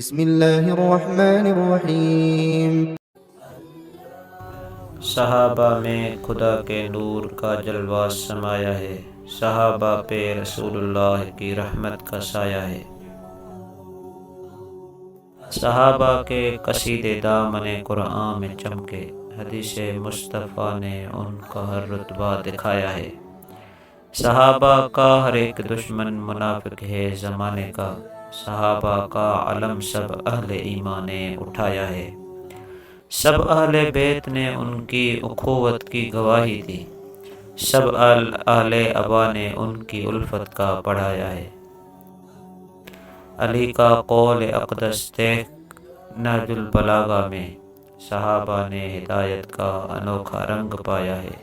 بسم اللہ الرحمن الرحیم۔ صحابہ میں خدا کے نور کا جلوہ سمایا ہے، صحابہ پہ رسول اللہ کی رحمت کا سایہ ہے۔ صحابہ کے قصیدے دامن قرآن میں چمکے، حدیث مصطفیٰ نے ان کا ہر رتبہ دکھایا ہے۔ صحابہ کا ہر ایک دشمن منافق ہے زمانے کا، صحابہ کا علم سب اہل ایمان نے اٹھایا ہے۔ سب اہل بیت نے ان کی اخوت کی گواہی دی، سب اہل ابا نے ان کی الفت کا پڑھایا ہے۔ علی کا قول اقدس دیکھ نہج البلاغہ میں، صحابہ نے ہدایت کا انوکھا رنگ پایا ہے۔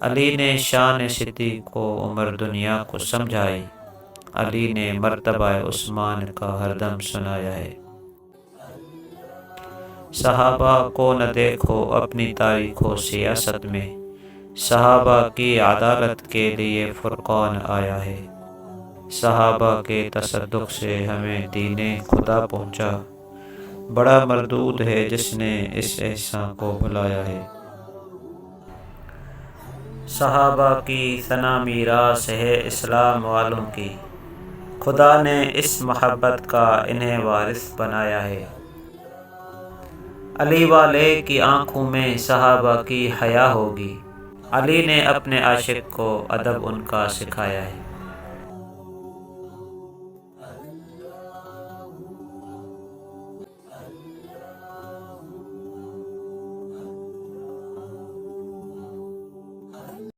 علی نے شان صدیق کو عمر دنیا کو سمجھائی، علی نے مرتبہ عثمان کا ہر دم سنایا ہے۔ صحابہ کو نہ دیکھو اپنی تاریخ و سیاست میں، صحابہ کی عدالت کے لیے فرقان آیا ہے۔ صحابہ کے تصدق سے ہمیں دین خدا پہنچا، بڑا مردود ہے جس نے اس احسان کو بھلایا ہے۔ صحابہ کی ثنا میراث ہے اسلام والوں کی، خدا نے اس محبت کا انہیں وارث بنایا ہے۔ علی والے کی آنکھوں میں صحابہ کی حیا ہوگی، علی نے اپنے عاشق کو ادب ان کا سکھایا ہے۔